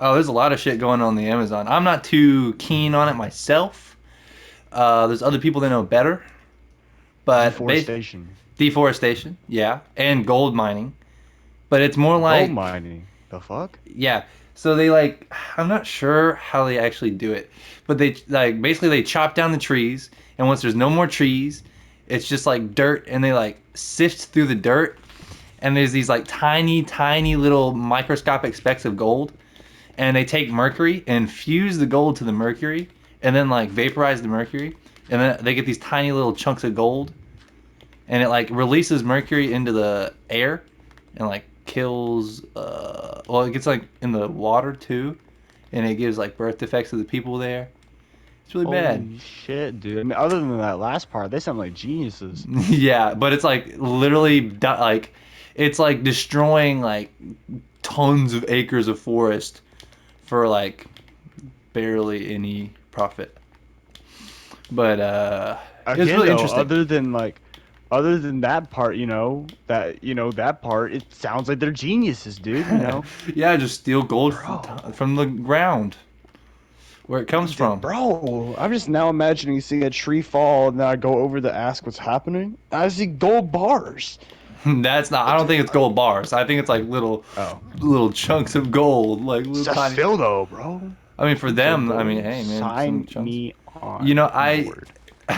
Oh, there's a lot of shit going on the Amazon. I'm not too keen on it myself. There's other people that know better, but Deforestation. deforestation, yeah, and gold mining. But it's more Gold like, mining. The fuck? yeah. So they like, I'm not sure how they actually do it, but they like basically they chop down the trees, and once there's no more trees, it's just like dirt, and they like sift through the dirt, and there's these like tiny, tiny little microscopic specks of gold, and they take mercury and fuse the gold to the mercury, and then like vaporize the mercury, and then they get these tiny little chunks of gold, and it like releases mercury into the air, and like kills. Well, it gets like in the water too, and it gives like birth defects to the people there. It's really bad. Holy shit, dude. I mean, other than that last part, they sound like geniuses. Yeah, but it's like literally like it's like destroying like tons of acres of forest for like barely any profit. But it was Again, really though, interesting. other than that part, that part, it sounds like they're geniuses, dude. Yeah, just steal gold Bro. from the ground where it comes from. Bro, I'm just now imagining seeing a tree fall and then I go over to ask what's happening. I see gold bars. That's not. I don't think it's gold bars. I think it's like Oh, little chunks of gold, like little tiny. still though, bro. I mean, for For them, I mean, gold, hey, man, some sign chunks. me You on know, I board.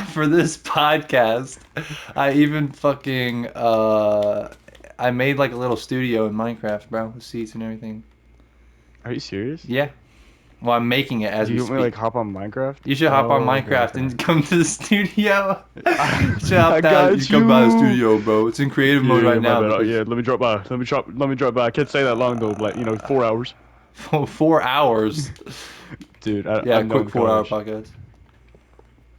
for this podcast, I even fucking I made like a little studio in Minecraft, bro, with seats and everything. Are you serious? Yeah. Well, I'm making it as Do we you want me to like speak. hop on Minecraft? You should hop on Oh, okay, Minecraft okay. and come to the studio. You should I hop down. You got come by the you. studio, bro. It's in creative Yeah, mode yeah, right my now bad. Oh, because yeah, let me drop by. Let me drop by. I can't stay that long though. Like 4 hours. for 4 hours. Dude, Yeah, I'm done quick with 4 hour college. podcast.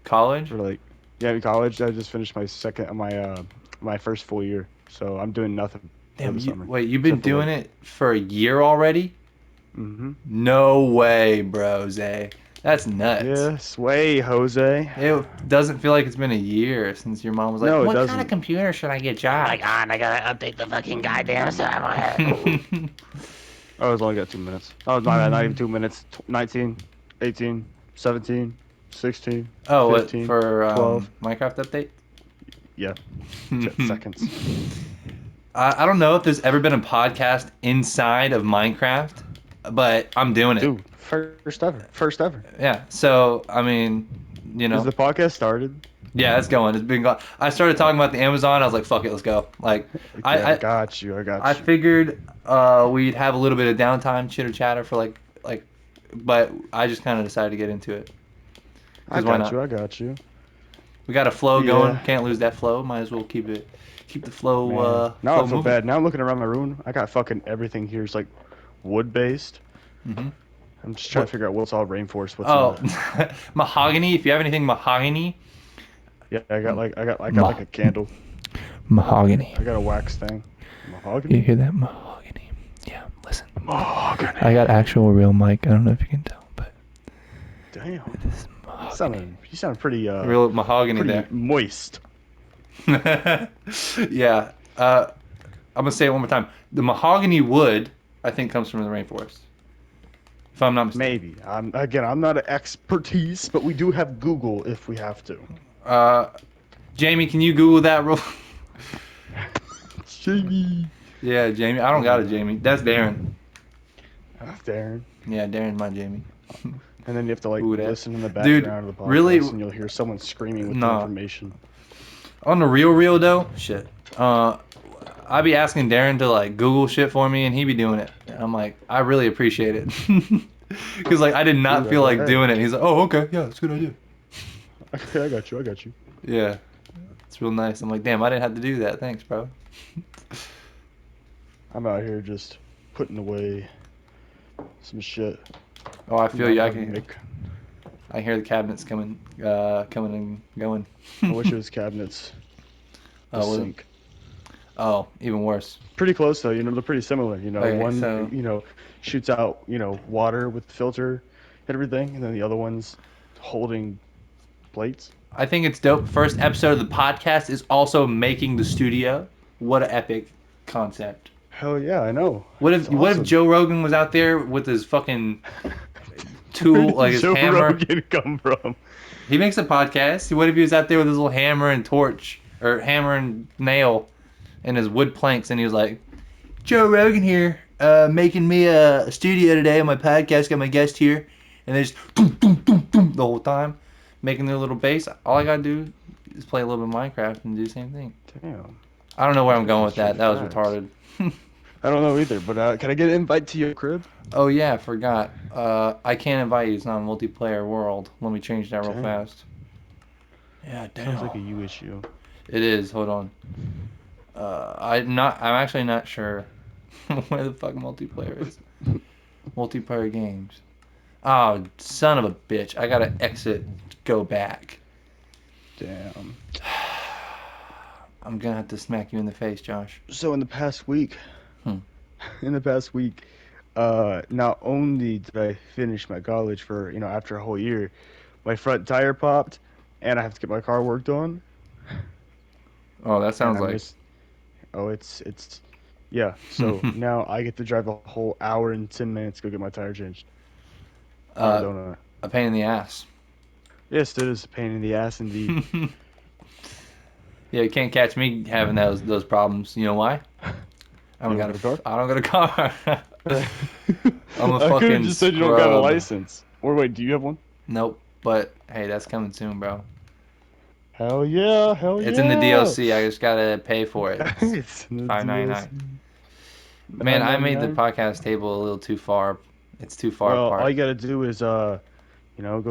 College? For like, yeah, in college, I just finished my first full year, so I'm doing nothing for Damn, the you summer, wait. You've been except for doing like, it for a year already? mm-hmm. No way, bro, Zay. That's nuts. Yeah, sway, Jose. It doesn't feel like it's been a year since your mom was like, No, it "What kind of doesn't. computer should I get, Josh?" I gotta update the fucking goddamn software. Oh, it's only got 2 minutes. Oh, my bad, not even 2 minutes. 19, 18, 17, 16, Oh, what 15, for 12. Minecraft update? Yeah, seconds. I don't know if there's ever been a podcast inside of Minecraft, but I'm doing it. Dude, first ever. First ever. Yeah. So I mean, you Is know, the podcast started? yeah, it's going. It's been going. I started talking about the Amazon. I was like, "Fuck it, let's go." Like, Okay, I I I, got you. I I got you. figured we'd have a little bit of downtime, chitter chatter for but I just kind of decided to get into it I because why got not? you. I got you. We got a flow going. Yeah, Can't lose that flow. Might as well keep the flow man. Now I flow feel moving. bad. Now I'm looking around my room. I got fucking everything here is like wood based. Hmm. I'm just trying to What? figure out what's all rainforest, what's Oh, not. mahogany. If you have anything mahogany, Yeah, I got like a candle. mahogany. I got a wax thing. You Mahogany? hear that mahogany? Yeah. Listen, I Mahogany. got actual real mic. I don't know if you can tell, but Damn. this is mahogany. You sound pretty Real mahogany pretty there. moist. Yeah. I'm gonna say it one more time. The mahogany wood, I think, comes from the rainforest, if I'm not mistaken. Maybe. I'm not an expertise, but we do have Google if we have to. Uh, Jamie, can you Google that real? Jamie. Yeah, Jamie. I don't got it, Jamie. That's Darren. Ah, Darren. Yeah, Darren's my Jamie. And then you have to like Who that? listen in the Dude, background of the really? podcast, and you'll hear someone screaming with the No. information. On the real though, shit. I be asking Darren to like Google shit for me, and he be doing it. And I'm like, I really appreciate it, because like I did not Dude, feel like hey, doing it. He's like, oh okay, yeah, it's a good idea. okay, I got you. I got you. Yeah, it's real nice. I'm like, damn, I didn't have to do that. Thanks, bro. I'm out here just putting away some shit. Oh, I feel Not you. having to make. I hear the cabinets coming and going. I wish it was cabinets. The Oh, sink. oh, even worse. Pretty close though. They're pretty similar. Okay, One so shoots out water with the filter and everything, and then the other one's holding plates. I think it's dope. First episode of the podcast is also making the studio. What an epic concept. Hell yeah, I know. What It's if awesome. Joe Rogan was out there with his fucking Where tool, did like his Joe hammer? Rogan come from? He makes a podcast. What if he was out there with his little hammer and torch, or hammer and nail, and his wood planks, and he was like, Joe Rogan here, making me a studio today on my podcast. Got my guest here, and they just boom, boom, boom, boom the whole time, making their little bass. All I gotta do is play a little bit of Minecraft and do the same thing. Damn. I don't know where I'm Fucking going with that. straight That was facts. retarded. I don't know either, but can I get an invite to your crib? Oh yeah, I forgot. I can't invite you. It's not a multiplayer world. Let me change that real Damn. fast. Yeah, Sounds like a damn. you issue. It is. Hold on. I'm actually not sure where the fuck multiplayer is. Multiplayer games. Oh, son of a bitch! I gotta exit. Go back. Damn. I'm gonna have to smack you in the face, Josh. So in the past week, Hmm. in the past week, not only did I finish my college for, after a whole year, my front tire popped, and I have to get my car worked on, Oh, that and sounds I like. missed. Oh, yeah. So now I get to drive a whole hour and 10 minutes to go get my tire changed. Hard, uh, don't I? a pain in the ass. Yes, it is a pain in the ass indeed. Yeah, you can't catch me having those problems. You know why? You don't got a car? I don't got a car. I'm a I could have fucking just said you don't got a scrub. license. Or wait, do you have one? Nope. But hey, that's coming soon, bro. Hell yeah, hell It's in the yeah. DLC. I just gotta pay for it. It's It's in the $5.99. DLC. Man, I made the 9.99. podcast table a little too far. It's too far Well, all apart. you gotta do is go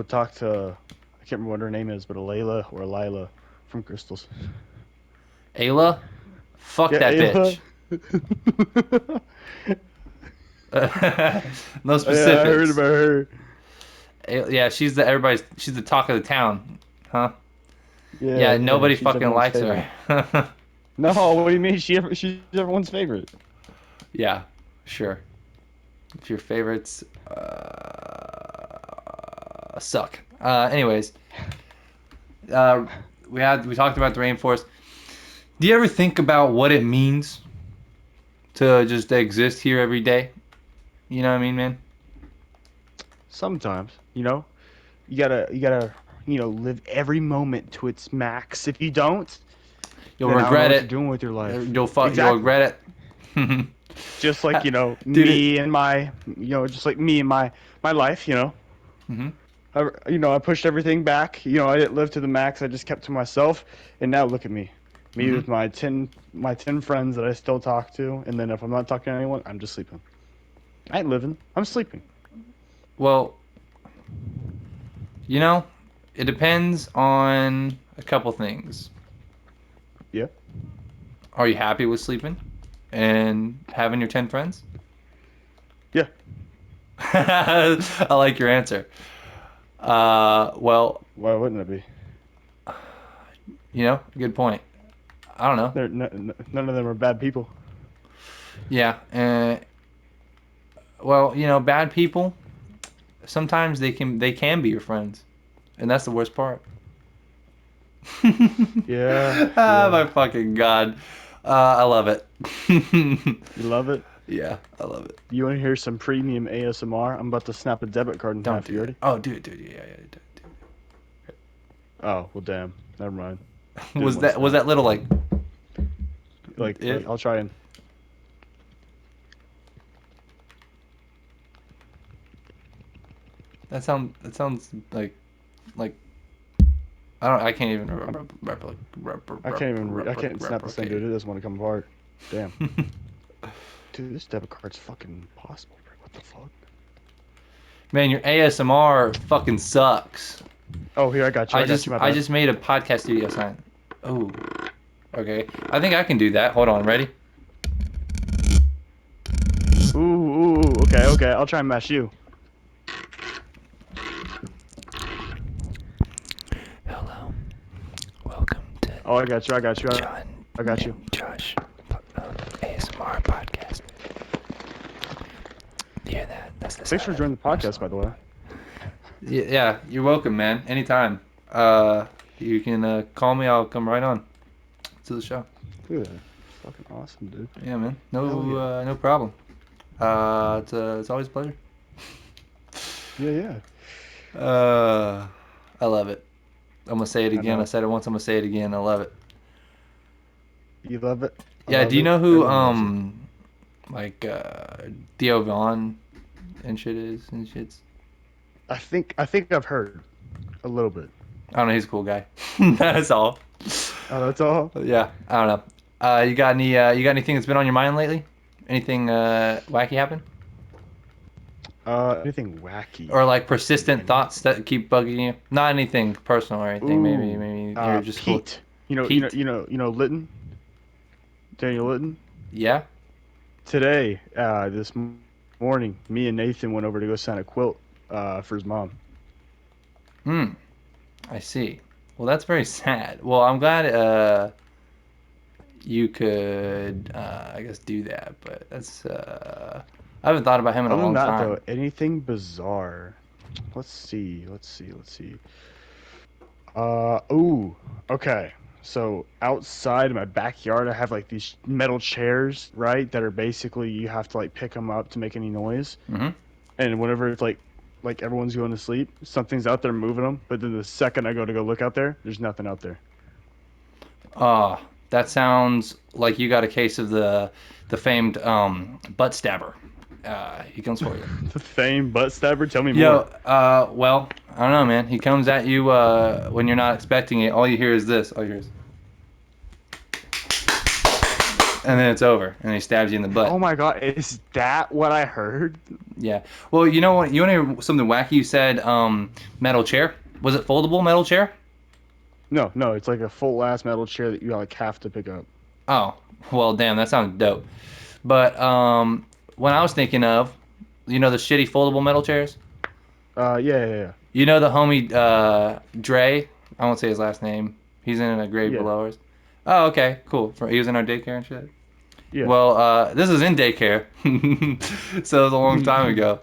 talk to, I can't remember what her name is, but a Layla or a Lila from Crystals. Ayla? Fuck Yeah, that Ayla. bitch. No Yeah, I heard specifics. about her. Yeah, she's the talk of the town, huh? Yeah, Yeah, yeah, nobody she's fucking everyone's likes favorite. her. No, what do you mean? She's everyone's favorite. Yeah, sure. If your favorites suck. Anyways, uh, we talked about the rainforest. Do you ever think about what it means to just exist here every day? You know what I mean, man? Sometimes, you gotta, live every moment to its max. If you don't, You'll then I don't know regret what you're it. doing with your life. You'll Exactly. regret it. Just like, Dude, it. me and my, just like me and my life, Hmm. I pushed everything back. I didn't live to the max. I just kept to myself. And now look at me. Me Hmm. with my ten friends that I still talk to, and then if I'm not talking to anyone, I'm just sleeping. I ain't living. I'm sleeping. Well, you know, it depends on a couple things. Yeah. Are you happy with sleeping and having your 10 friends? Yeah. I like your answer. Well, Why wouldn't it be? good point. I don't know. None of them are bad people. Yeah. Well, bad people, sometimes they can be your friends, and that's the worst part. Yeah. Ah, Yeah. my fucking god. I love it. You love it. Yeah, I love it. You want to hear some premium ASMR? I'm about to snap a debit card in Don't half. do You that. ready? Oh, dude, yeah, do Oh well, damn. Never mind. it. Do it Was once that was now. that little like Like it? I'll try and. That sounds like I can't even I can't snap this thing, dude. replicate. It doesn't want to come apart. Damn. Dude, this debit card's fucking impossible, bro. What the fuck? Man, your ASMR fucking sucks. Oh, here, I got you. I I got just you, my I bad. just made a podcast studio sign. Oh, okay. I think I can do that. Hold on, ready? Ooh, okay, okay. I'll try and match you. Hello, welcome to Oh, I got you. I got you. John I got you. and Josh ASMR podcast. You hear that? That's the Thanks for sound joining the of podcast, by the way. Yeah, you're welcome, man. Anytime. You can call me. I'll come right on to the show. Look at that. fucking awesome, dude. Yeah, man. Hell yeah. No problem. It's always a pleasure. Yeah, yeah. I love it. I'm gonna say it I again. I know. said it once. I'm gonna say it again. I love it. You love it. I Yeah. love Do you it. know who Everyone loves it. like Theo Vaughn and shit is and shits? I think I've heard a little bit. I don't know. He's a cool guy. That's all. Oh, that's all. Yeah. I don't know. You got anything that's been on your mind lately? Anything wacky happen? Anything wacky? Or like persistent Man. thoughts that keep bugging you? Not anything personal or anything. Ooh. Maybe you're just cool. Pete. Pete? Litton. Daniel Litton. Yeah. Today, morning, me and Nathan went over to go sign a quilt for his mom. Hmm. I see. Well, that's very sad. Well, I'm glad you could I guess do that, but that's I haven't thought about him in a Other than long that, though, time. anything bizarre? Let's see. Ooh. Okay. So outside in my backyard, I have like these metal chairs, right? That are basically you have to like pick them up to make any noise. Hmm. And whenever it's like everyone's going to sleep, something's out there moving them. But then the second I go to go look out there, there's nothing out there. That sounds like you got a case of the famed butt stabber. He comes for you. The famed butt stabber. Tell me Yo, more. well, I don't know, man. He comes at you when you're not expecting it. All you hear is this. All you hear is, and then it's over, and he stabs you in the butt. Oh my God, is that what I heard? Yeah. Well, you know what? You want to hear something wacky? You said metal chair. Was it foldable metal chair? No, no, it's like a full ass metal chair that you like have to pick up. Oh, well, damn, that sounds dope. But when I was thinking of, you know, the shitty foldable metal chairs. Yeah. You know the homie Dre. I won't say his last name. He's in a grade Yeah, below ours. Oh, okay, cool. He was in our daycare and shit. yeah. Well, this is in daycare, so it was a long time ago.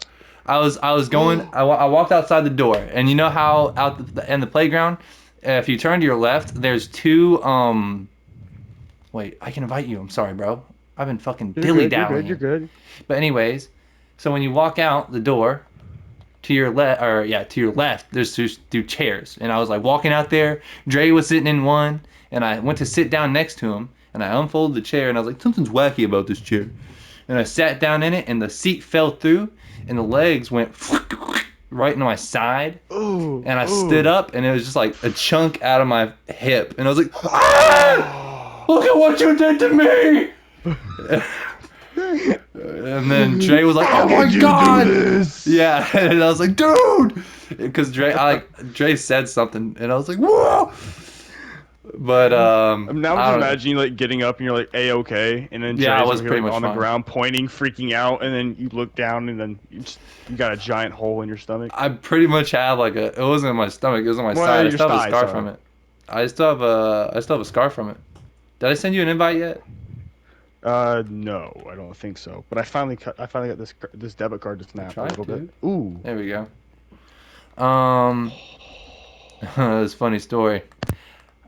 I was going. I walked outside the door, and you know how out in the playground, if you turn to your left, there's two. Wait, I can invite you. I'm sorry, bro. I've been fucking You're dilly good, you're good, you're dallying. good. But anyways, so when you walk out the door, to your left, or yeah, to your left, there's two chairs, and I was like walking out there. Dre was sitting in one, and I went to sit down next to him, and I unfolded the chair, and I was like, something's wacky about this chair, and I sat down in it, and the seat fell through, and the legs went right into my side, Ooh, and I stood ooh. up, and it was just like a chunk out of my hip, and I was like, ah! Look at what you did to me! And then Dre was like, How "Oh my could you god!" do this? Yeah, and I was like, "Dude," because Dre said something, and I was like, "Whoa!" But Now I'm I just don't know. imagining you like getting up and you're like A-okay, and then Yeah, I Dre's was over here pretty like much on the fine. ground pointing, freaking out, and then you look down and then you got a giant hole in your stomach. I pretty much have like a. It wasn't in my stomach. It was on my Well, side. I your still have a thigh, scar sorry. from it. I still have a scar from it. Did I send you an invite yet? No, I don't think so. But I finally got this debit card to snap a Tried little bit. to. Ooh. There we go. Um, it's a funny story.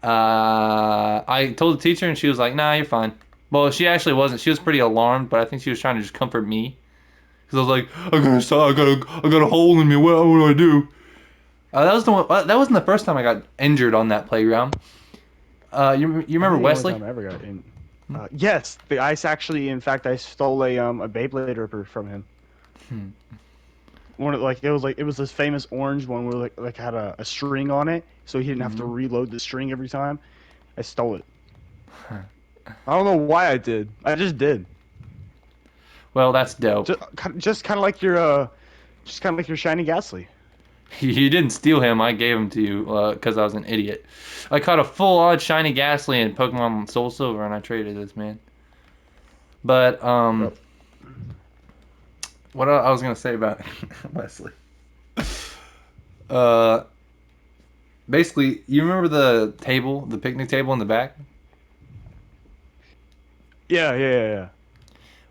I told the teacher, and she was like, "Nah, you're fine." Well, she actually wasn't. She was pretty alarmed, but I think she was trying to just comfort me, because I was like, I got a hole in me. What do I do?" That was the one. That wasn't the first time I got injured on that playground. You I remember think the only Wesley? time I ever got in. Yes, the ice actually. In fact, I stole a Beyblade Ripper from him. Hmm. It was this famous orange one where like had a string on it, so he didn't have to reload the string every time. I stole it. I don't know why I did. I just did. Well, that's dope. Just kind of like just kind of like your shiny Ghastly. You didn't steal him. I gave him to you because I was an idiot. I caught a full-on shiny Ghastly in Pokemon Soul Silver, and I traded this man. But Yep. what I was gonna say about Wesley? Uh, basically, you remember the table, the picnic table in the back? Yeah.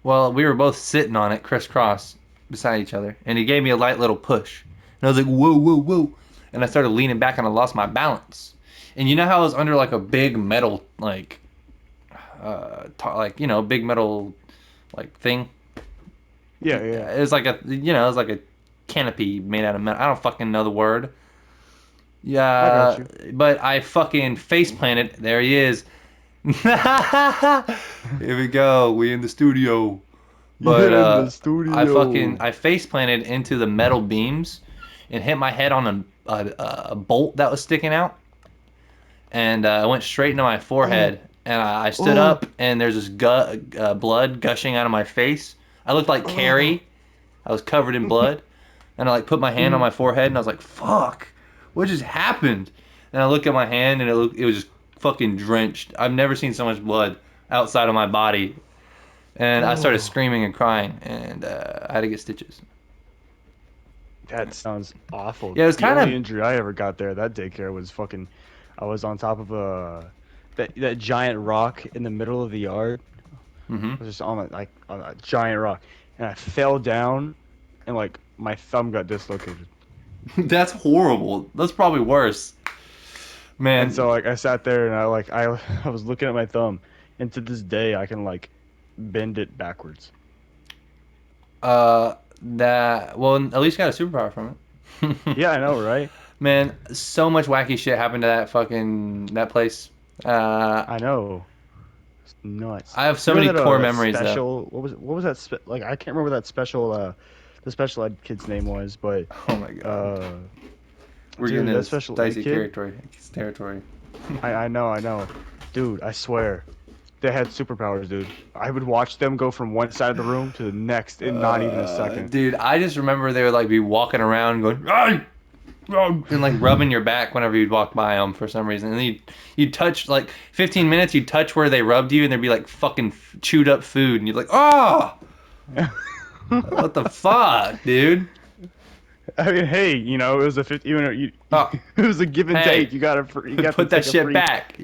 Well, we were both sitting on it, crisscross, beside each other, and he gave me a light little push, and I was like, "Whoa, whoa, whoa!" And I started leaning back, and I lost my balance. And you know how I was under like a big metal, like like big metal like thing. Yeah, yeah. It was like a canopy made out of metal. I don't fucking know the word. I got Yeah, you. but I fucking face planted. There he is. Here we go. We in the studio. But Yeah, in the studio. I face planted into the metal beams and hit my head on a bolt that was sticking out, and I went straight into my Oh, forehead. And I stood oh, up, and there's this blood gushing out of my face. I looked like oh. Carrie. I was covered in blood, and I like put my hand on Mhm. my forehead, and I was like, "Fuck, what just happened?" And I look at my hand, and it was just fucking drenched. I've never seen so much blood outside of my body, and I started Oh, screaming and crying, and I had to get stitches. that sounds awful. Yeah, it was The kind only of. injury I ever got there that daycare was fucking. I was on top of that giant rock in the middle of the yard. Hmm. I was just on a giant rock, and I fell down, and like my thumb got dislocated. That's horrible. That's probably worse, And man. so like I sat there and I was looking at my thumb, and to this day I can like bend it backwards. That well, at least got a superpower from it. Yeah, I know, right? Man, so much wacky shit happened to that place. Uh, I know. It's nuts. I have You so many remember core that memories though. special? What was that? Like I can't remember that special. The special ed kid's name was, but Oh my god, uh, we're getting dude, that into special ed dicey kid. territory. I know, dude. I swear, they had superpowers, dude. I would watch them go from one side of the room to the next in not even a second. Dude, I just remember they would like be walking around going, "Ay! Oh," and like rubbing your back whenever you'd walk by them for some reason. And then you'd touch like 15 minutes, you'd touch where they rubbed you, and there'd be like fucking chewed up food, and you'd like, oh, what the fuck, dude? I mean, hey, it was a 50, Oh, it was a give and take. hey, You got to put that take a shit free. back.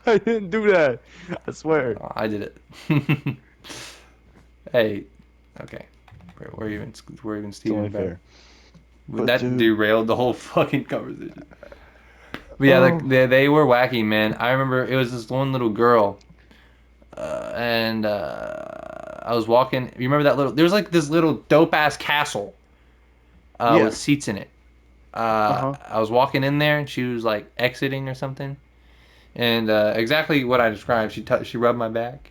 I didn't do that. I swear. Oh, I did it. Hey, okay, we're even It's steaming only about. fair. But That dude, derailed the whole fucking conversation. But yeah, oh, they were wacky, man. I remember it was this one little girl, and I was walking. You remember that little? There was like this little dope ass castle with yeah. seats in it. Uh-huh. I was walking in there, and she was like exiting or something, and exactly what I described. She rubbed my back,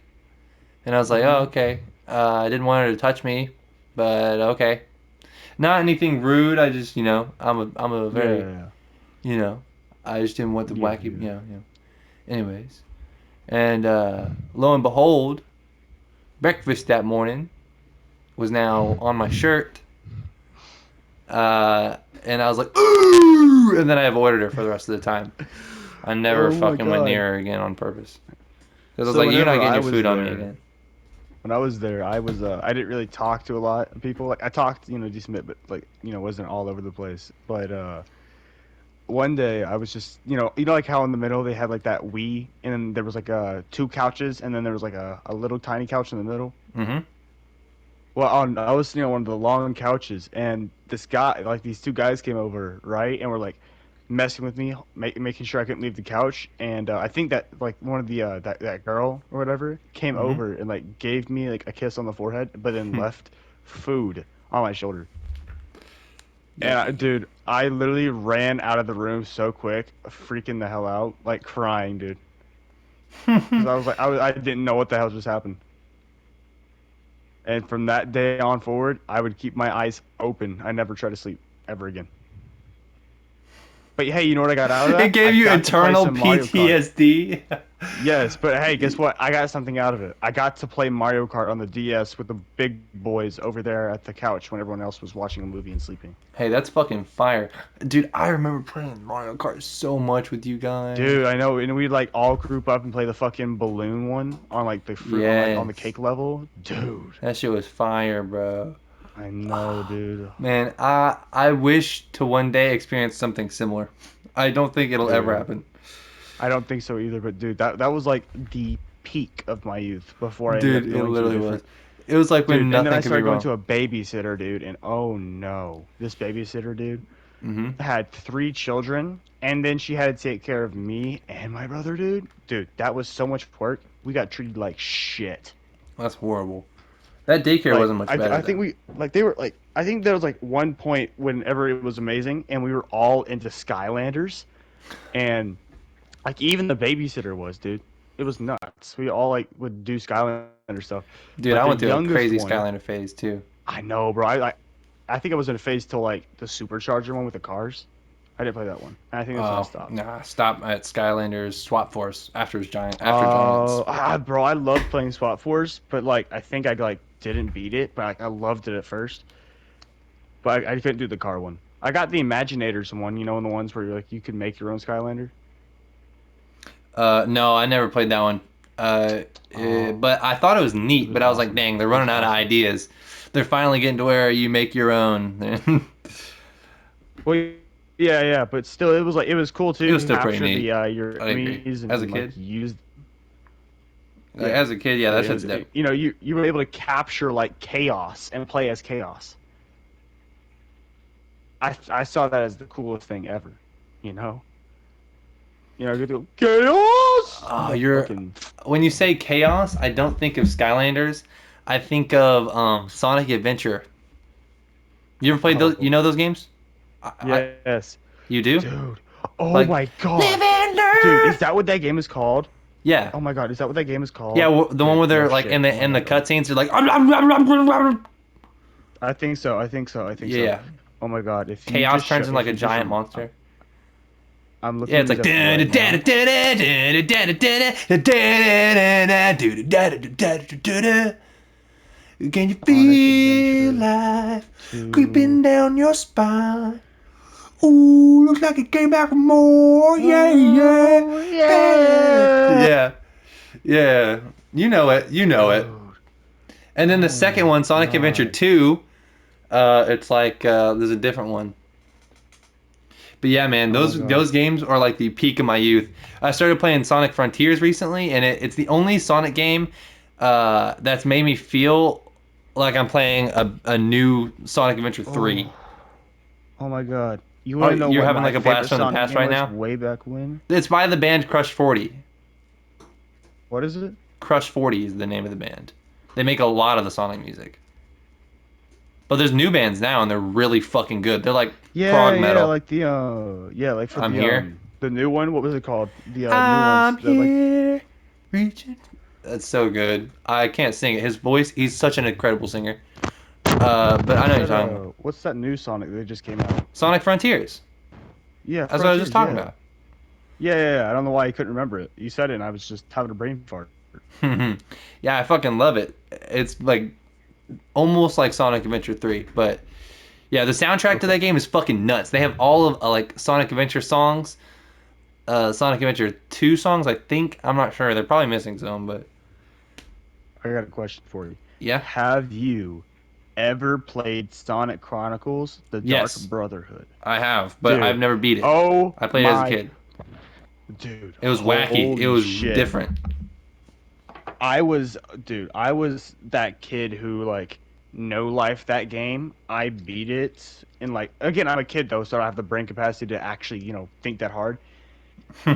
and I was like, oh Hmm. okay. I didn't want her to touch me, but okay. Not anything rude. I just I'm a very Yeah. you know I just didn't want the Yeah, wacky yeah. Anyways, and lo and behold, breakfast that morning was now on my shirt. And I was like, ooh, and then I avoided her for the rest of the time. I never Oh my fucking went God. near her again on purpose. Because I was So like, you're not whenever getting I your was food on me there, again. when I was there, I didn't really talk to a lot of people. Like I talked, decent bit, but like, wasn't all over the place. But one day I was just, like how in the middle they had like that Wii, and then there was like two couches, and then there was like a little tiny couch in the middle. Mm-hmm. Well, I was sitting on one of the long couches, and this guy, like these two guys came over, right, and were like messing with me, making sure I couldn't leave the couch. And I think that like one of the that girl or whatever came Mm-hmm. over and like gave me like a kiss on the forehead, but then left food on my shoulder. And dude, I literally ran out of the room so quick, freaking the hell out, like crying, dude, because I was like, I didn't know what the hell just happened. And from that day on forward, I would keep my eyes open. I never try to sleep ever again. But hey, you know what I got out of It that? gave I you got to play eternal some Mario Kart. PTSD. Yes, but hey, guess what? I got something out of it. I got to play Mario Kart on the DS with the big boys over there at the couch when everyone else was watching a movie and sleeping. Hey, that's fucking fire. Dude, I remember playing Mario Kart so much with you guys. Dude, I know, and we'd like all group up and play the fucking balloon one on like the fruit on the Yes. cake level. Dude, That shit was fire, bro. I know, dude. Man, I wish to one day experience something similar. I don't think it'll ever Dude. happen. I don't think so either, but dude, that was like the peak of my youth before I ended Dude, up it going to a literally was. different It was like when dude. And then I nothing could be started going wrong. to a babysitter, dude, and oh no, this babysitter, dude. Mm-hmm. had 3 children, and then she had to take care of me and my brother, dude. Dude, that was so much work. We got treated like shit. That's horrible. That daycare Like wasn't much better I think though. we like they were like I think there was like one point whenever it was amazing, and we were all into Skylanders, and like even the babysitter was, dude. It was nuts. We all like would do Skylander stuff. Dude, But I the went through a youngest crazy one, Skylander phase too. I know, bro. I think I was in a phase till like the supercharger one with the cars. I didn't play that one. I think that's when I Oh, stopped. nah, stop at Skylanders Swap Force after Giants. Bro, I love playing SWAT Force, but like I think I like didn't beat it, but like, I loved it at first. But I couldn't do the car one. I got the Imaginators one, you know, the ones where you're like you could make your own Skylander. No, I never played that one. Oh, But I thought it was it neat. was But I was like, awesome. dang, they're It was running out of awesome. ideas. They're finally getting to where you make your own. Well, yeah, yeah, but still, it was cool too. It was You still pretty capture neat. the your I agree. enemies As a and like kid, use like yeah, as a kid, yeah, that it shit's was dope. you know you were able to capture like chaos and play as chaos. I saw that as the coolest thing ever. You know, you get to go chaos. Oh, Like you're fucking when you say chaos, I don't think of Skylanders. I think of Sonic Adventure. You ever played those? You oh know those games? I yes, you do? dude. Oh Like my live god, and dude, is learn. that what that game is called? Yeah, Oh my god, is that what that game is yeah. called? The one Dude, where no they're like shit. Oh my in the god. Oh, cutscenes, they're like, I think so. I think so. I think so. yeah. Oh my god, if you Chaos just turns into like if a you just giant monster. I'm Yeah, looking it's these like up right now. can you Sonic feel Adventure life 2. creeping down your spine? Ooh, looks like it came back for more. Yeah, yeah, Oh yeah, yeah. yeah, yeah. You know it. You know it. Dude. And then the Oh second my one, Sonic Adventure god. 2, it's like there's a different one. But yeah, man, Oh my god. those games are like the peak of my youth. I started playing Sonic Frontiers recently, and it's the only Sonic game that's made me feel like I'm playing a new Sonic Adventure 3. Oh. Oh my god. You Oh, want to know you're what having my like a blast favorite from the Sonic past game right was now? way back when? It's by the band Crush 40. What is it? Crush 40 is the name of the band. They make a lot of the Sonic music. But there's new bands now, and they're really fucking good. They're like Yeah, prog yeah, metal. like the yeah, like for I'm here. the new one, what was it called? The new ones. I'm The like here, reaching. That's so good. I can't sing it. His voice, he's such an incredible singer. But I know you're talking about. what's that new Sonic that just came out? Sonic Frontiers. Yeah, That's what I was just Frontiers, talking yeah. about. Yeah, yeah, yeah. I don't know why I couldn't remember it. You said it and I was just having a brain fart. Yeah, I fucking love it. It's like almost like Sonic Adventure 3, but yeah, the soundtrack to Okay. that game is fucking nuts. They have all of like Sonic Adventure songs, Sonic Adventure 2 songs, I think. I'm not sure. They're probably missing some, but I got a question for you. yeah. Have you ever played Sonic Chronicles: The Dark Yes, Brotherhood? I have, but I've Dude. never beat it. Oh I played it as a my kid. dude. It was wacky. It Holy was shit. different. I was that kid who like no life that game. I beat it and like again, I'm a kid though, so I don't have the brain capacity to actually, think that hard.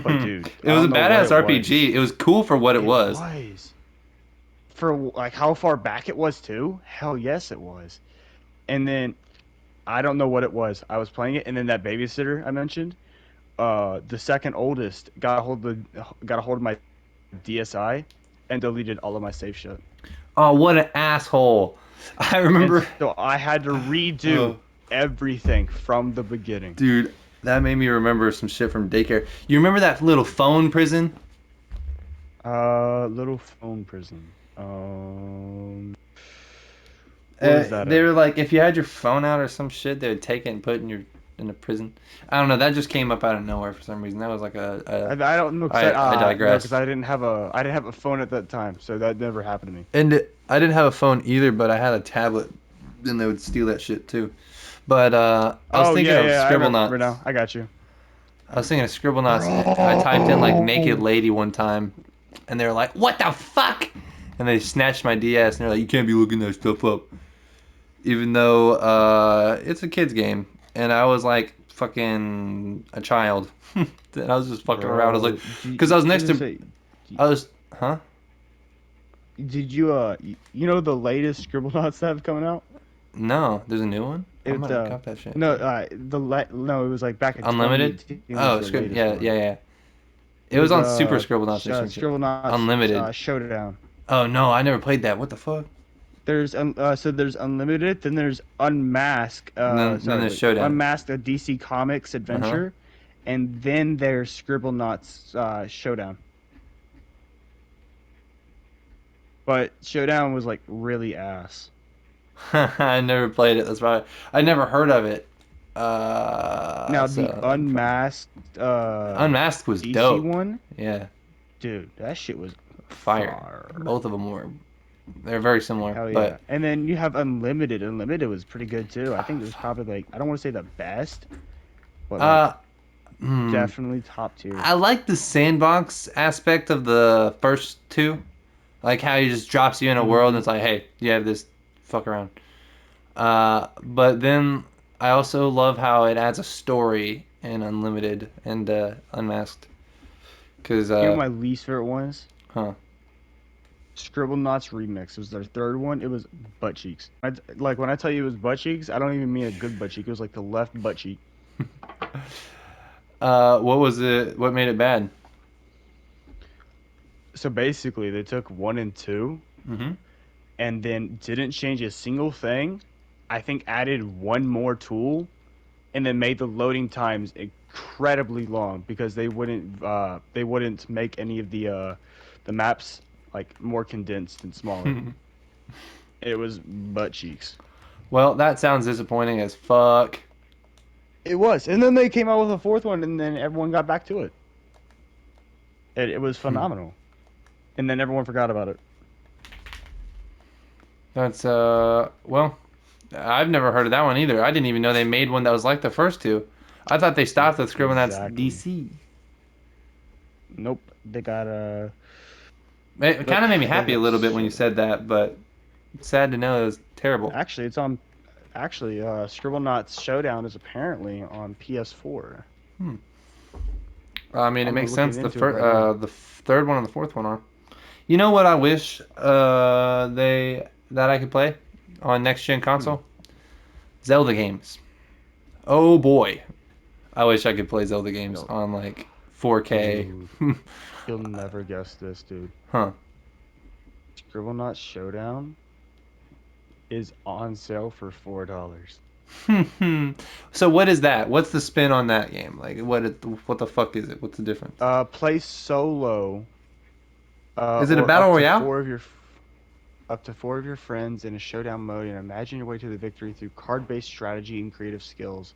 But dude, It I was a don't know what badass it was. RPG. It was cool for what it It was. was. For like how far back it was too? Hell yes it was. And then I don't know what it was. I was playing it and then that babysitter I mentioned, the second oldest got a hold of my DSi and deleted all of my save shit. Oh, what an asshole! I And remember. so I had to redo Oh, everything from the beginning. dude, that made me remember some shit from daycare. You remember that little phone prison? Little phone prison. Where was that They at? were like, if you had your phone out or some shit, they would take it and put it in a prison. I don't know. That just came up out of nowhere for some reason. That was like I don't know I because digressed. I didn't have a phone at that time, so that never happened to me. I didn't have a phone either, but I had a tablet. Then they would steal that shit too. But I was Oh thinking yeah, of yeah, I Scribble remember Knots. now. I got you. I was thinking of Scribble Knots. I typed in like naked Bro. lady one time, and they were like, "What the fuck?" And they snatched my DS, and they're like, "You can't be looking that stuff up," even though it's a kids game. And I was like fucking a child. And I was just fucking around. I was like, Bro, because I was next to, d- I was, huh? did you you know the latest Scribble Knots that have coming out? No, there's a new one. I It's might have got that shit. no no, it was like back in Unlimited. 2018 was Oh, the script. latest Yeah, one. yeah, yeah. It It was was on Super Scribble Knots or some shit. Scribble Knots Unlimited. Showdown. Oh no, I never played that. What the fuck? There's Unlimited, then there's Unmask, And then there's Showdown. Unmasked, a DC Comics Uh huh. adventure, and then there's Scribble Knots Showdown. But Showdown was like really ass. I never played it. That's why I never heard of it. Now the So Unmasked Unmasked was DC dope. one, Yeah, dude, that shit was fire. fire. Both of them were. They're very similar, Hell yeah. but And then you have Unlimited. Unlimited was pretty good too. I think it was probably like, I don't want to say the best, but like uh, hmm, definitely top tier. I like the sandbox aspect of the first two, like how he just drops you in a world and it's like, hey, you have this, fuck around. But then I also love how it adds a story in Unlimited and Unmasked, cause You know what my least favorite one is? huh. Scribble Knots Remix. It was their third one. It was butt cheeks. Like when I tell you it was butt cheeks, I don't even mean a good butt cheek. It was like the left butt cheek. What was it? What made it bad? So basically, they took one and two Mm-hmm. and then didn't change a single thing. I think added one more tool and then made the loading times incredibly long because they wouldn't make any of the maps like more condensed and smaller. It was butt cheeks. Well, that sounds disappointing as fuck. It was, and then they came out with a fourth one, and then everyone got back to it. It was Hmm. phenomenal, and then everyone forgot about it. That's well, I've never heard of that one either. I didn't even know they made one that was like the first two. I thought they stopped with Scribbling That's Exactly. DC. Nope, they got It kind of made me they happy a got little bit when you Showdown. said that, but it's sad to know it was terrible. Actually, it's on. Actually, Scribble Knots Showdown is apparently on PS4. I mean, it I'm makes looking sense. into it right now. The third one and the fourth one are. You know what I wish that I could play on next gen console? Zelda games. Oh boy, I wish I could play Zelda games No. on like 4K. Dude, you'll never guess this, dude. Huh. Scribble Knots Showdown is on sale for $4. So what is that? What's the spin on that game? Like what the fuck is it? What's the difference? Play solo. Is it a Or battle royale? up to four of your friends in a showdown mode, and imagine your way to the victory through card-based strategy and creative skills.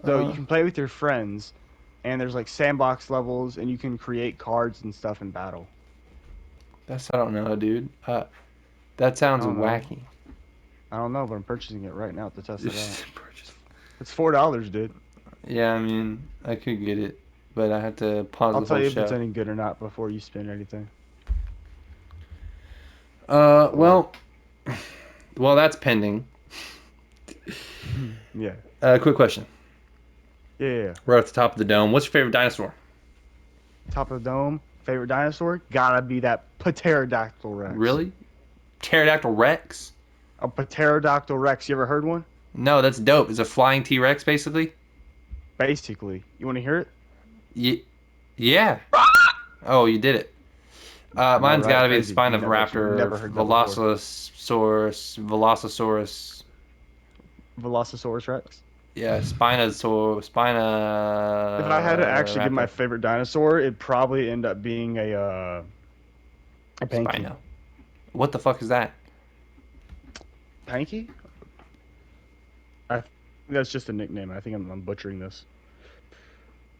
So you can play with your friends, and there's like sandbox levels, and you can create cards and stuff in battle. That's I don't know, dude. That I sounds don't know. wacky. I don't know, but I'm purchasing it right now to test it out. Purchase. It's $4, dude. Yeah, I mean, I could get it, but I had to pause I'll the tell whole you if it's show. any good or not before you spend anything. Well, that's pending. Yeah. Quick question. Yeah. We're at the top of the dome. What's your favorite dinosaur? Top of the dome. Favorite dinosaur? Gotta be that Pterodactyl Rex. Really? Pterodactyl Rex? A Pterodactyl Rex. You ever heard one? No, that's dope. It's a flying T-Rex, basically. Basically. You want to hear it? Yeah. Oh, you did it. Am I Mine's right? got to be the Crazy. spine of Never raptor, heard that before. Velocisaurus. Velocisaurus Rex. Yeah, Spina. If I had to actually give my raptor. favorite dinosaur, it'd probably end up being a Panky. Spino. What the fuck is that? Panky? I think that's just a nickname. I think I'm butchering this.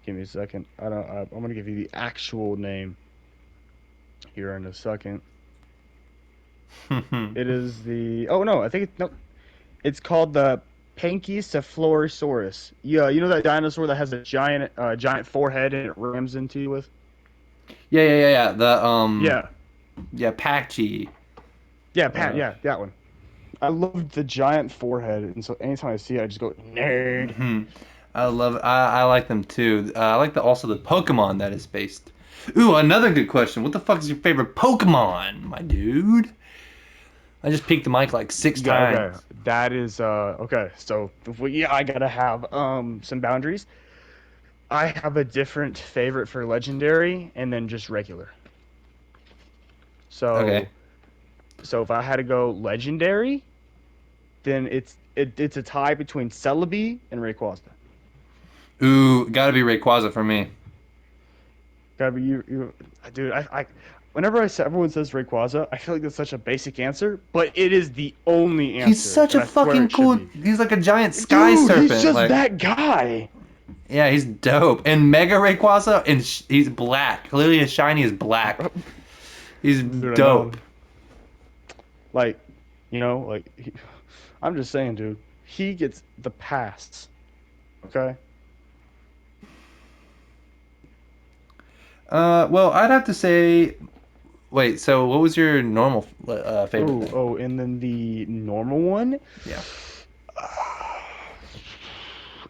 Give me a second. I'm gonna give you the actual name here in a second. It is the. Oh no, I think it's no. It's called the Pankycephalosaurus. Yeah, you know that dinosaur that has a giant forehead and it rams into you with. Yeah. Yeah, Yeah, Patchy. yeah, Pat. Yeah, that one. I love the giant forehead, and so anytime I see it, I just go nerd. Hmm. I love. I like them too. I like also the Pokemon that is based. Ooh, another good question. What the fuck is your favorite Pokemon, my dude? I just peeked the mic like six Yeah, times. okay. That is okay. So yeah, I gotta have some boundaries. I have a different favorite for legendary and then just regular. Okay. So if I had to go legendary, then it's a tie between Celebi and Rayquaza. Ooh, gotta be Rayquaza for me. Gotta be dude. Whenever everyone says Rayquaza, I feel like that's such a basic answer, but it is the only He's answer, such and a I swear fucking it should cool. be. He's like a giant sky Dude, he's serpent. just Like, that guy. yeah, he's dope. And Mega Rayquaza, and he's black. Literally, his shiny is black. He's Dude, I know. dope. Like, I'm just saying, dude. He gets the pass. Okay. Well, I'd have to say. Wait, so what was your normal favorite then? And then the normal one, Yeah,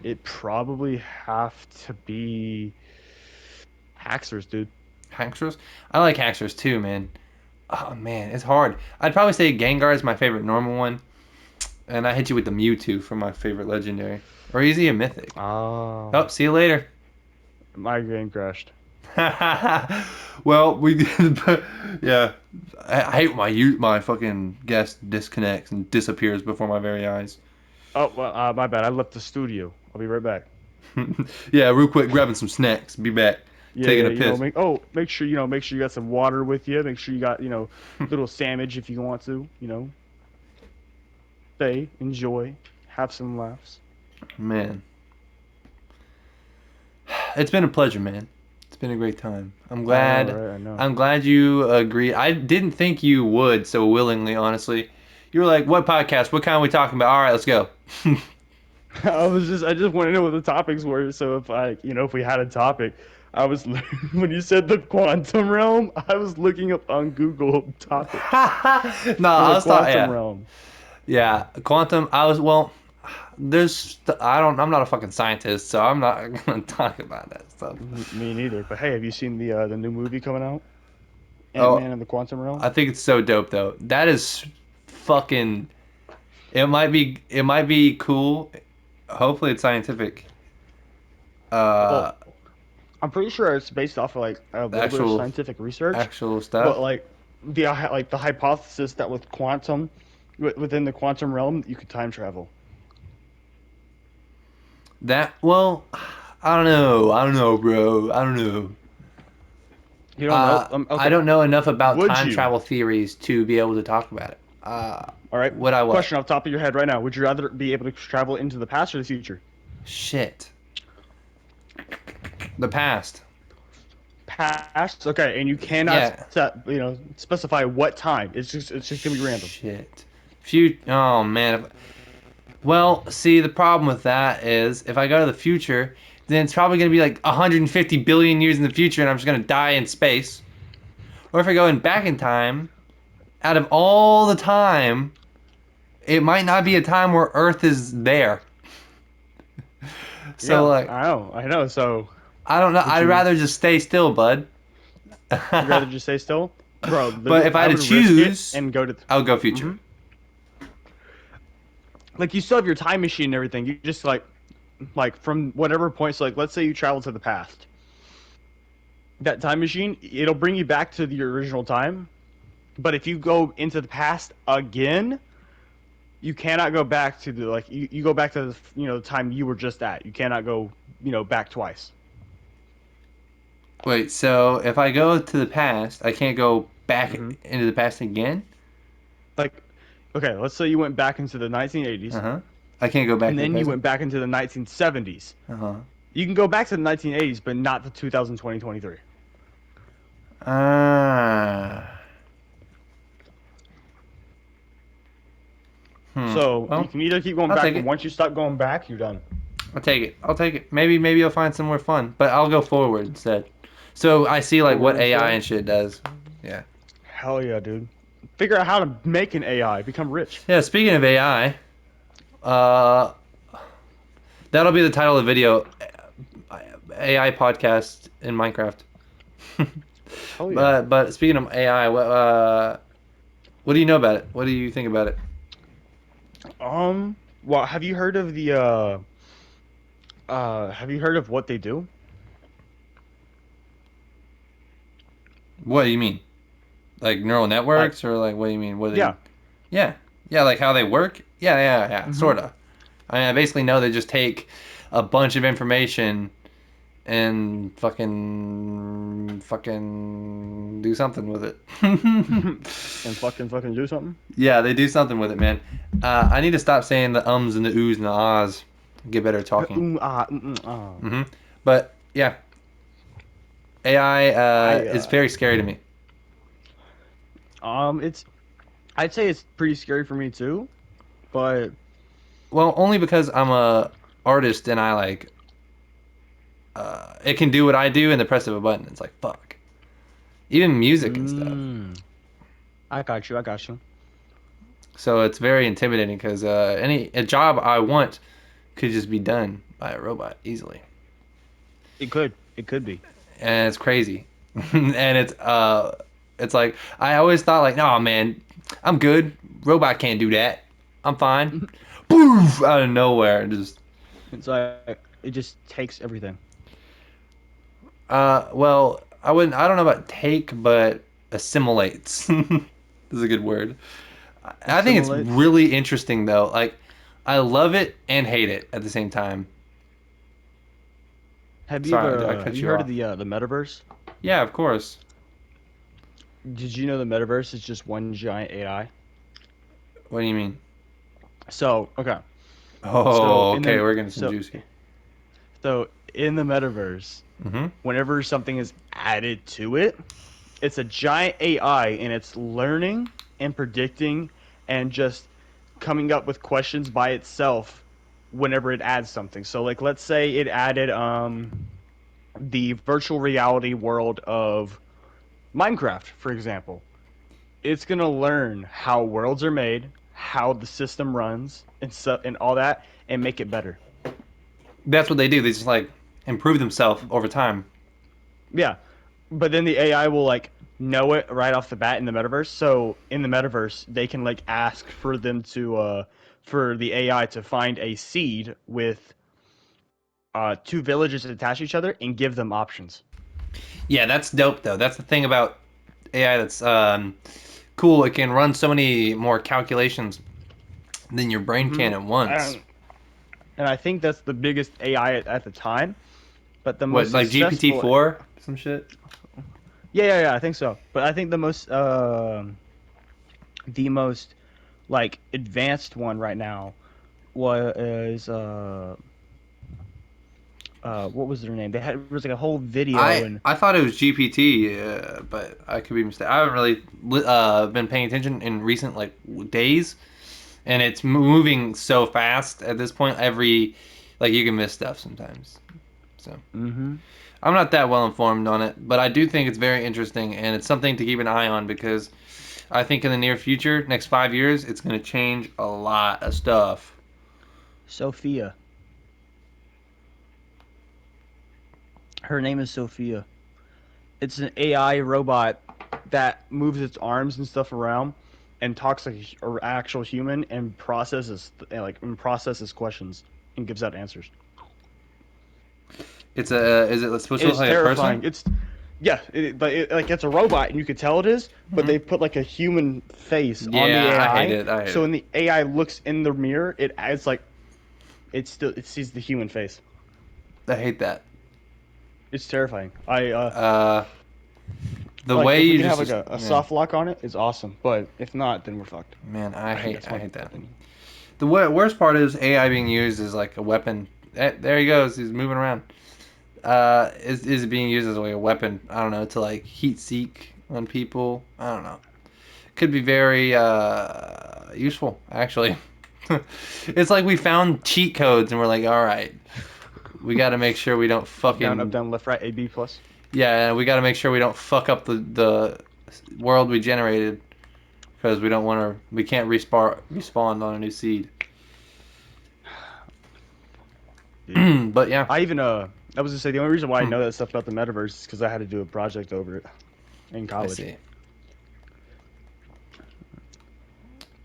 it probably have to be Haxorus, dude. Haxorus. I like Haxorus too, man. Oh man, it's hard. I'd probably say Gengar is my favorite normal one, and I hit you with the Mewtwo for my favorite legendary. Or is he a mythic? Ah, Oh, see you later. my game crashed. Well, we did, but yeah. I hate my fucking guest disconnects and disappears before my very eyes. Oh, well, my bad. I left the studio. I'll be right back. Yeah, real quick, grabbing some snacks. Be back. Yeah, Taking yeah. a piss. Make sure you got some water with you. Make sure you got little sandwich if you want to. Stay, enjoy, have some laughs. Man, it's been a pleasure, man. It's been a great time. I'm I know, glad. right? I know. I'm glad you agreed. I didn't think you would so willingly, honestly. You were like, "What podcast? What kind are we talking about? All right, let's go." I just want to know what the topics were. So if we had a topic, I was when you said the quantum realm, I was looking up on Google topics No, for I the was thought, quantum yeah, realm. yeah. Quantum. I was well. I don't. I'm not a fucking scientist, so I'm not gonna talk about that stuff. Me neither. But hey, have you seen the new movie coming out? Oh, Ant-Man and the Quantum Realm? I think it's so dope though. That is fucking. It might be. It might be cool. Hopefully, it's scientific. Uh, Well, I'm pretty sure it's based off of like a the little bit of actual scientific research, actual but stuff. the hypothesis that with within the quantum realm, you could time travel. That well, I don't know. I don't know, bro. I don't know. You don't know? I Okay. don't know enough about Would time you? travel theories to be able to talk about it. All right. Would I what? Question off the top of your head right now. Would you rather be able to travel into the past or the future? Shit. The past. Past. Okay, and you Yeah. cannot specify what time. It's just gonna be random. Shit. Oh man. Well, see, the problem with that is if I go to the future, then it's probably going to be like 150 billion years in the future, and I'm just going to die in space. Or if I go in back in time, out of all the time, it might not be a time where Earth is there. So Yeah, like, I know. So I don't know. would I'd you rather just stay still, bud. you'd rather just stay still, bro? But if I I had would to risk it choose, and go to. I would go future. Mhm. Like you still have your time machine and everything. You just like from whatever point. So like, let's say you travel to the past. That time machine, it'll bring you back to the original time. But if you go into the past again, you cannot go back to you go back to the time you were just at. You cannot go back twice. Wait, so if I go to the past, I can't go back hmm into the past again? Like, okay, let's say you went back into the 1980s, Uh-huh. I can't go back and to the then you present? went back into the 1970s. Uh-huh. You can go back to the 1980s, but not the 2023. Ah. So you Well, can either keep going I'll back, take but it. once you stop going back, you're done. I'll take it. I'll take it. Maybe I'll find somewhere fun, but I'll go forward instead. So I see like what Forward AI instead. and shit does. Yeah. Hell yeah, dude. Figure out how to make an AI, become rich. Yeah, speaking of AI, uh, that'll be the title of the video. AI podcast in Minecraft. Oh yeah. But speaking of AI, what do you know about it? What do you think about it? Well, have you heard of the have you heard of what they do? What do you mean? Like neural Like, networks, or like what do you mean? What do they? yeah. Yeah, yeah, like how they work. Yeah, Mm-hmm. sorta. I mean, I basically know they just take a bunch of information and fucking do something with it. And fucking do something. Yeah, they do something with it, man. I need to stop saying the ums and the oohs and the ahs. Get better at talking. Ah. hmm But yeah, AI I is very scary to me. it's I'd say it's pretty scary for me too, but Well, only because I'm a artist and I like it can do what I do in the press of a button. It's like fuck. Even music and stuff. I got you. I got you. So it's very intimidating because any a job I want could just be done by a robot easily, It could. It could be. and it's crazy. And it's like I always thought like, no man, I'm good. Robot can't do that. I'm fine. Poof out of nowhere, just It's like it just takes everything. well, I wouldn't. I don't know about take, but assimilates. Is a good word. I think it's Assimilates. really interesting though. Like, I love it and hate it at the same time. Sorry, I Have cut you you heard of off. the metaverse? Yeah, of course. Did you know the metaverse is just one giant AI? What do you mean? So, okay. So Oh, in okay, the we're getting some so juicy. so in the metaverse, Mm-hmm. whenever something is added to it, it's a giant AI and it's learning and predicting and just coming up with questions by itself whenever it adds something. So like let's say it added the virtual reality world of Minecraft, for example. It's going to learn how worlds are made, how the system runs and so and all that and make it better. That's what they do. They just like improve themselves over time. Yeah. But then the AI will like know it right off the bat in the metaverse. So in the metaverse, they can like ask for them to for the AI to find a seed with two villages attached to each other and give them options. Yeah, that's dope though. That's the thing about AI that's cool. It can run so many more calculations than your brain Mm-hmm. can at once. And I think that's the biggest AI at the time, but the What, most like GPT successful. 4, some shit? Yeah, I think so. But I think the most like advanced one right now was what was their name? They had it was like a whole video and I thought it was GPT, but I could be mistaken. I haven't really been paying attention in recent like days, and it's moving so fast at this point. Every like you can miss stuff sometimes. So hmm I'm not that well informed on it, but I do think it's very interesting, and it's something to keep an eye on because I think in the near future, next 5 years, it's going to change a lot of stuff. Sophia. Her name is Sophia. It's an AI robot that moves its arms and stuff around and talks like an actual human and processes questions and gives out answers. It's a is it supposed It to look is like a person? terrifying. Like it's a robot and you could tell it is, but hmm they put like a human face on the Yeah, I hate AI. it. I hate So it. when the AI looks in the mirror, it's like it sees the human face. I hate that. It's terrifying. I Uh, the like way if we you can have like just a man, soft lock on it, it's awesome. But if not, then we're fucked. man, I think that's I my hate that. opinion. The worst part is AI being used as like a weapon. There he goes. He's moving around. Is it being used as like a weapon? I don't know, to like heat seek on people. I don't know. Could be very useful actually. It's like we found cheat codes and we're like, all right, we got to make sure we don't Down, up, fucking down, left, right, A, B plus. yeah, we got to make sure we don't fuck up the world we generated because we can't respawn on a new seed. Dude. But yeah, I even I was gonna say the only reason why I Hmm. know that stuff about the metaverse is because I had to do a project over it in I college. see.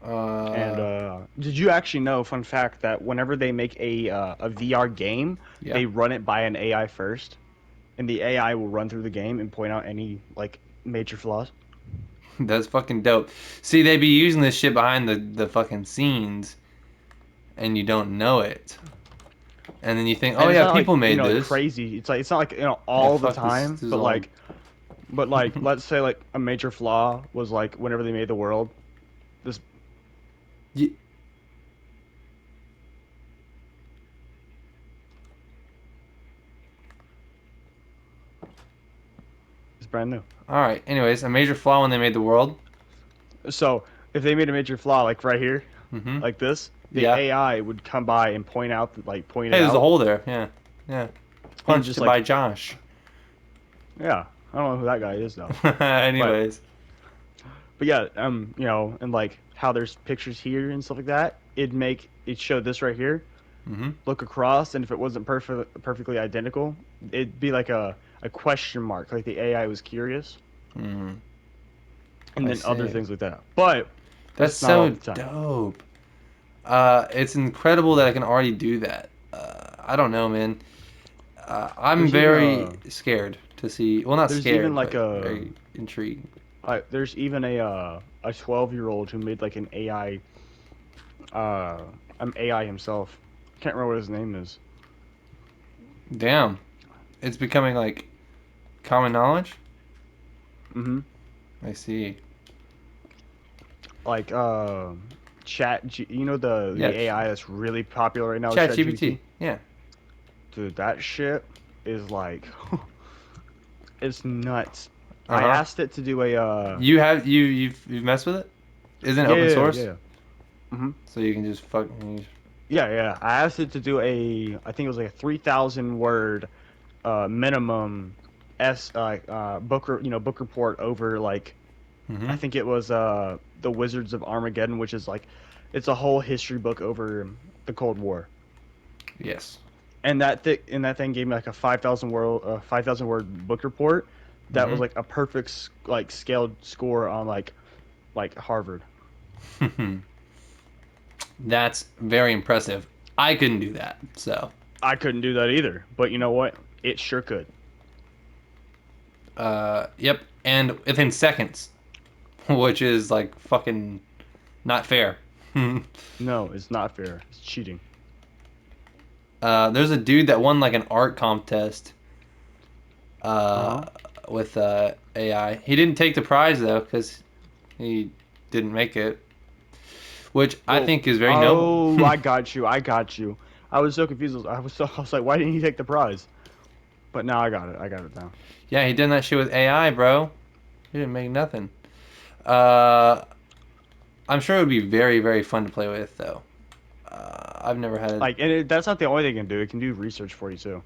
And Uh, did you actually know, fun fact, that whenever they make a VR game, yeah, they run it by an AI first, and the AI will run through the game and point out any like major flaws. that's fucking dope. See, they be using this shit behind the fucking scenes, and you don't know it. And then you think, oh And it's yeah, not like people made like this. crazy. It's like it's not like Yeah, all the fuck this. time, This is all. but like let's say like a major flaw was like whenever they made the world, this Ye- is brand new. All right. Anyways, a major flaw when they made the world. So if they made a major flaw like right here, Mm-hmm. like this, the Yeah. AI would come by and point Hey, it there's a out, hole there. Yeah. Yeah. and Punched just by like Josh. yeah, I don't know who that guy is though, but Anyways. yeah, and like how there's pictures here and stuff like that, it showed this right here, Mm-hmm. look across, and if it wasn't perfectly identical, it'd be like a question mark, like the AI was curious, Mm-hmm. and I then other see. things like that. But That's that's not all so the time. dope. It's incredible that I can already do that. I don't know, man. I'm There's even very scared to see. Well, not there's even scared, like but very intrigued. there's even a 12-year-old who made like uh an AI himself. Can't remember what his name is. Damn. It's becoming like common knowledge. Mm-hmm. I see. Like you know Yeah. the AI that's really popular right now is Chat GPT. ChatGPT. Yeah. Dude, that shit is like it's nuts. Uh I huh. asked it to do a You've messed with it? Isn't it yeah open yeah yeah source? yeah. Mm-hmm. So you can just fuck. Yeah yeah. I asked it to do I think it was like a 3,000 word minimum book report over like I Mm-hmm. think it was the Wizards of Armageddon, which is like it's a whole history book over the Cold War. Yes. And that thing gave me like a 5,000 word book report that was like a perfect like scaled score on like Harvard. Mm-hmm. That's very impressive. I couldn't do that. So, I couldn't do that either, but you know what? It sure could. yep. And within seconds, which is like fucking not fair. No, it's not fair. It's cheating. There's a dude that won like an art contest uh, Uh-huh. with AI. He didn't take the prize though because he didn't make it, which I Well, think is very noble. oh, I got you. I got you. I was so confused. I was like, why didn't he take the prize? But now I got it. I got it now. Yeah, he did that shit with AI, bro. He didn't make nothing. Uh, I'm sure it would be very, very fun to play with, though. I've never had. Like, and that's not the only thing it can do. It can do research for you too.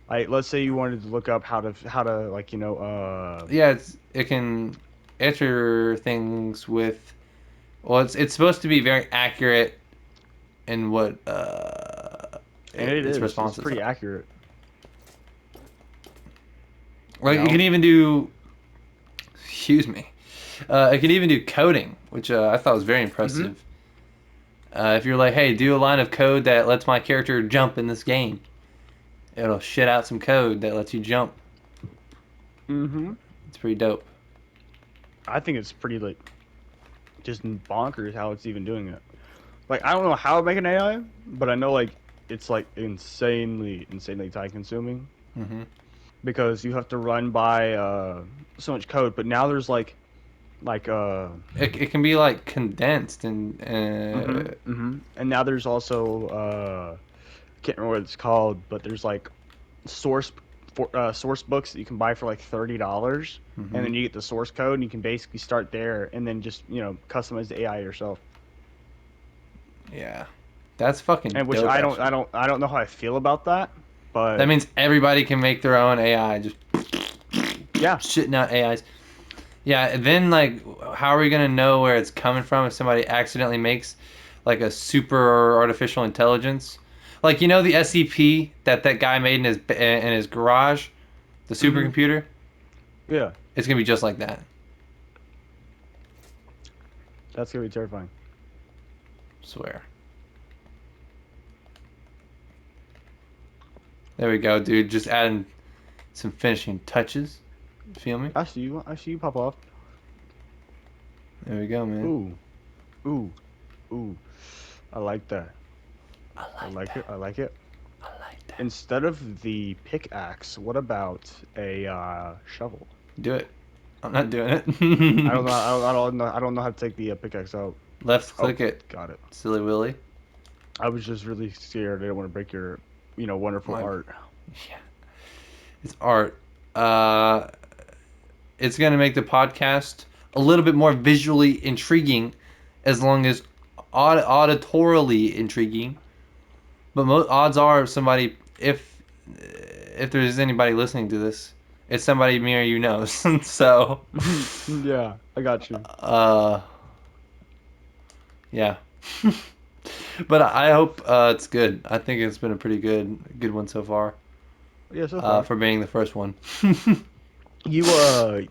Like, let's say you wanted to look up how to like Yeah, it can answer things with. Well, it's supposed to be very accurate in what and it its is. It's responses pretty are. accurate. You Like it can know. even do. Excuse me. It can even do coding, which I thought was very Mhm. impressive. If you're like, hey, do a line of code that lets my character jump in this game, it'll shit out some code that lets you jump. Mhm. It's pretty dope. I think it's pretty like just bonkers how it's even doing it. Like, I don't know how to make an AI, but I know like it's like insanely time consuming Hmm. because you have to run by so much code. But now there's like It can be like condensed and and now there's also can't remember what it's called, but there's like source source books that you can buy for like $30, and hmm then you get the source code, and you can basically start there, and then just customize the AI yourself. yeah, that's fucking And which dope. Actually, I don't know how I feel about that, that but means everybody can make their own AI, just yeah, shitting out AIs. Yeah, and then like, how are we gonna know where it's coming from if somebody accidentally makes like a super artificial intelligence? Like you know the SCP that guy made in his garage, the Hmm. supercomputer. Yeah, It's gonna be just like that. that's gonna be terrifying. Swear. There we go, dude. Just adding some finishing touches. Feel me? I see you. I see you pop off. There we go, man. Ooh, ooh, ooh. I like that. I I like like it. that. I like it. I like that. Instead of the pickaxe, what about a shovel? Do it. I'm not doing I don't it. know. I don't know how to take the pickaxe out. Left Oh, click it, got it. silly Willy. I was just really scared. I didn't want to break your, wonderful My, art. yeah, it's art. Uh, it's gonna make the podcast a little bit more visually intriguing, as long as auditorily intriguing. But odds are somebody, if there's anybody listening to this, it's somebody me or you knows. So, Yeah, I got you. uh, yeah. But I hope it's good. I think it's been a pretty good one so far. Yeah, so far. For being the first one. You I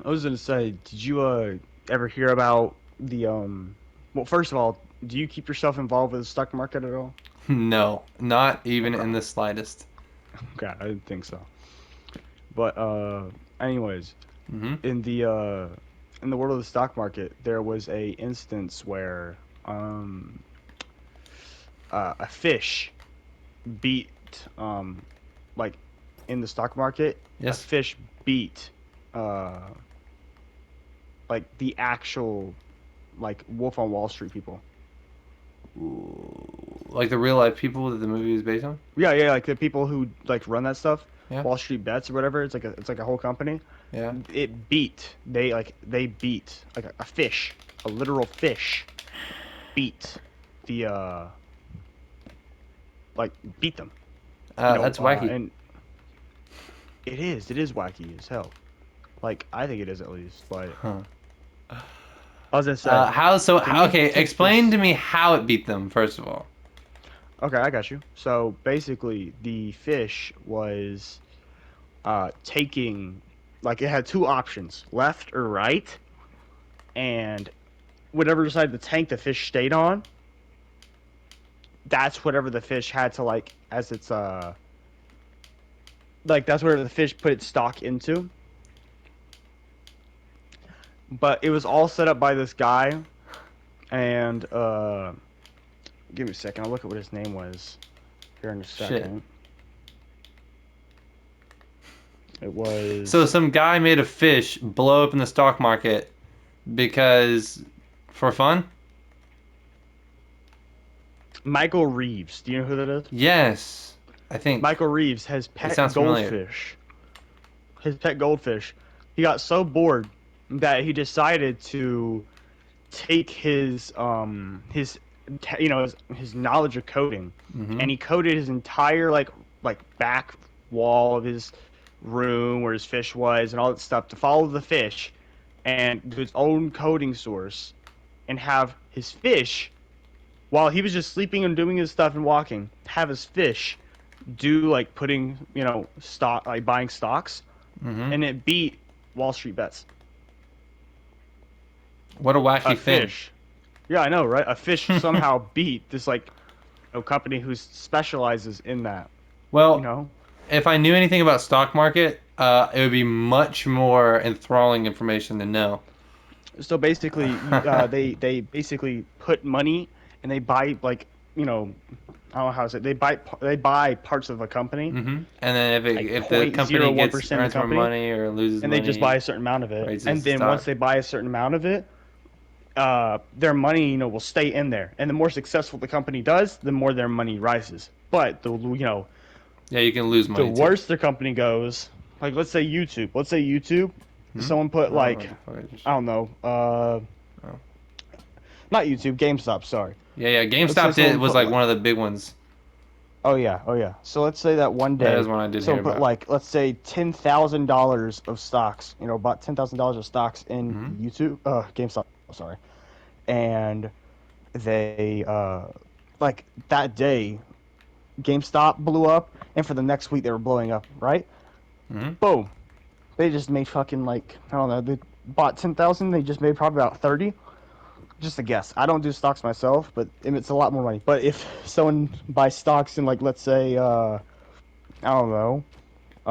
was gonna say, did you ever hear about the well, first of all, do you keep yourself involved with the stock market at all? No, not even Okay. in the slightest. Okay, I didn't think so. But anyways, Hmm. in the world of the stock market, there was a instance where a fish beat like in the stock market, a Yes. fish beat uh like the actual like Wolf on Wall Street people. Ooh, like the real life people that the movie is based on. Yeah, yeah, like the people who like run that stuff, Yeah. Wall Street Bets or whatever. It's like a whole company. Yeah. They beat like a fish, a literal fish, beat the like beat them. That's wacky. And it is wacky as hell. Like I think it is at least. But Huh. I was gonna say, How so? can How, you okay, take explain this? to me how it beat them first of all. Okay, I got you. So basically, the fish was taking like it had two options, left or right, and whatever side of the tank the fish stayed on, that's whatever the fish had to like as its like that's where the fish put its stock into. But it was all set up by this guy, and give me a second. I'll look at what his name was here in a Shit. second. It So was some guy made a fish blow up in the stock market because for fun? Michael Reeves. Do you know who that is? Yes. I think Michael Reeves has it pet sounds familiar. goldfish. His pet goldfish. He got so bored that he decided to take his knowledge of coding, Hmm. and he coded his entire like back wall of his room where his fish was and all that stuff to follow the fish and do his own coding source and have his fish while he was just sleeping and doing his stuff and walking, have his fish do like putting, stock like buying stocks, Hmm. and it beat Wall Street Bets. What a A wacky thing. fish. Yeah, I know, right? A fish somehow beat this like company who specializes in that. You Well, know. if I knew anything about stock market, it would be much more enthralling information to know. So basically, they basically put money and they buy like I don't know how to say it. They buy parts of a company Hmm. And then like if the point zero company one gets percent of the earns more company, money or loses and they just buy money, a certain amount of it, raises and the then once stock. they buy a certain amount of it, their money will stay in there, and the more successful the company does, the more their money rises. But Yeah, you can lose the money too. worse the company goes, like let's say YouTube, Hmm? someone put I don't know like what the fuck I just. I don't know, Oh. not YouTube, GameStop, sorry. Yeah, yeah. Let's say GameStop someone was put like like one of the big ones. Oh yeah, oh yeah. So let's say that one That is day. one I did So, hear but about. like, let's say $10,000 of stocks. Bought $10,000 of stocks in Hmm. YouTube, GameStop. Sorry, and they like that day, GameStop blew up, and for the next week they were blowing up. Right? Hmm. Boom. They just made fucking like I don't know. They bought 10,000. They just made probably about 30. Just a guess. I don't do stocks myself, but it's a lot more money. But if someone buys stocks in like let's say I don't know.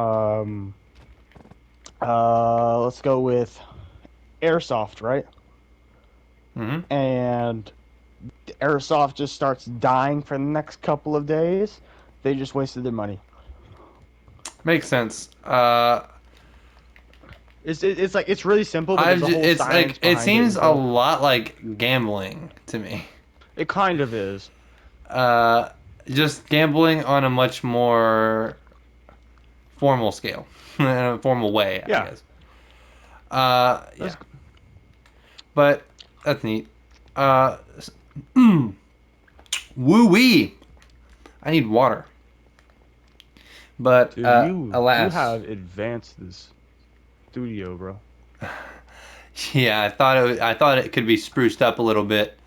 Um, let's go with airsoft, right? Hmm. And airsoft just starts dying for the next couple of days. They just wasted their money. Makes sense. It's like it's really simple, but there's a whole It's like science it behind it seems and a stuff. lot like gambling to me. It kind of is. Uh, just gambling on a much more formal scale, in a formal way, I Yeah. guess. That's Yeah, but that's neat. Uh, woo wee. I need water, but dude. You alas, have advanced this studio, bro. yeah, I thought it could be spruced up a little bit.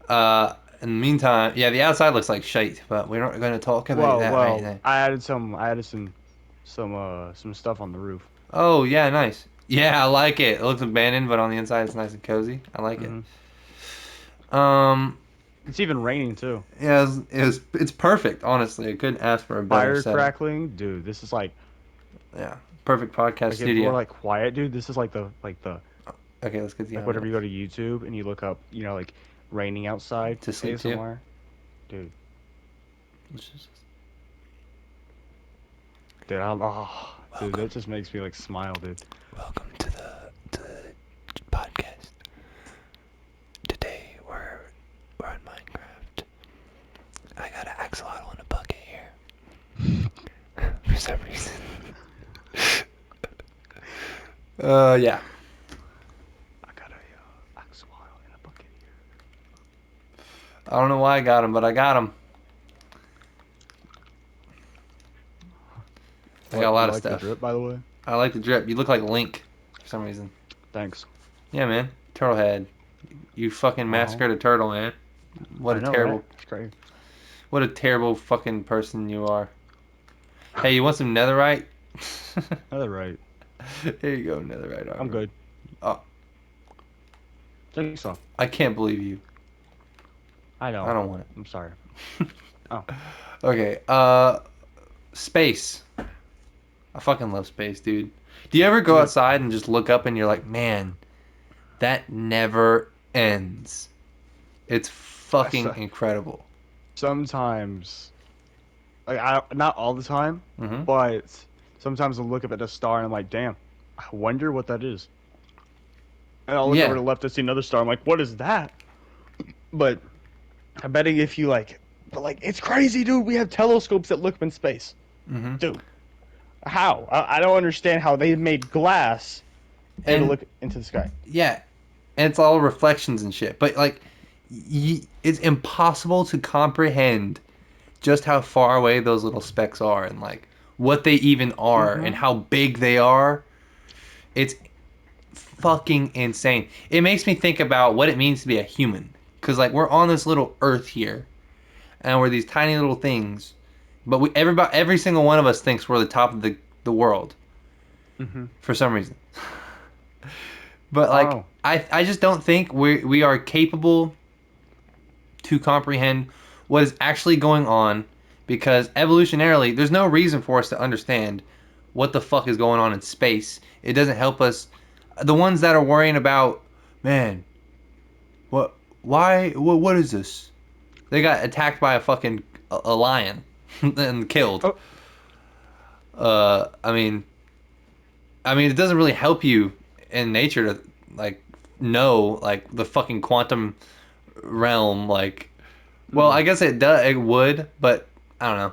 In the meantime, yeah, the outside looks like shite, but we're not going to talk about Well, that right well, now. some stuff on the roof. Oh yeah, nice. Yeah, I like it. It looks abandoned, but on the inside it's nice and cozy. I like it. Hmm. Um, It's even raining too. yeah, it's perfect. Honestly, I couldn't ask for a better Fire setup. crackling, dude. This is Yeah, perfect podcast like if we're studio. like quiet, dude. This is like the Okay, let's get the like audio whenever you go to YouTube and you look up, like raining outside to sleep too. ASMR, dude. Let's just- Dude, dude, Welcome, that just makes me like smile, dude. welcome to the podcast. Today we're on Minecraft. I got an axolotl in a bucket here for some reason. Yeah. I got a axolotl in a bucket here. I don't know why I got him, but I got him. I got a You lot of like the stuff. drip, by the way? I like the drip. You look like Link for some reason. Thanks. Yeah, man. Turtle head. You fucking Uh-huh. massacred a turtle, man. What I a know, right? terrible, It's great. what a terrible fucking person you are. Hey, you want some netherite? Another right. Here you go, netherite I'm armor. good. Oh, Thanks, so. I can't believe you. I I know. don't want I'm sorry. Oh, it. Okay, space. I fucking love space, dude. Do you ever go dude. outside and just look up and you're like, man, that never ends. It's I fucking so- incredible. Sometimes, like I not all the time, Hmm. but sometimes I'll look up at a star and I'm like, damn, I wonder what that is. And I'll look over Yeah. to the left to see another star. I'm like, what is that? But I bet if you but like it's crazy, dude. We have telescopes that look up in space, Hmm. dude. How? I don't understand how they made glass able to And look into the sky. yeah, and it's all reflections and shit. But like, it's impossible to comprehend just how far away those little specks are and like what they even are and Mm-hmm. how big they are. It's fucking insane. It makes me think about what it means to be a human. Cause like we're on this little earth here, and we're these tiny little things, but every single one of us thinks we're the top of the world Mm-hmm. for some reason. But I don't like know. I just don't think we are capable to comprehend what is actually going on because evolutionarily there's no reason for us to understand what the fuck is going on in space. It doesn't help us. The ones that are worrying about, man, what what is this? They got attacked by a fucking a lion and killed. Oh, I mean, it doesn't really help you in nature to like know like the fucking quantum realm. Like, well, mm, I guess it does. It would, but I don't know.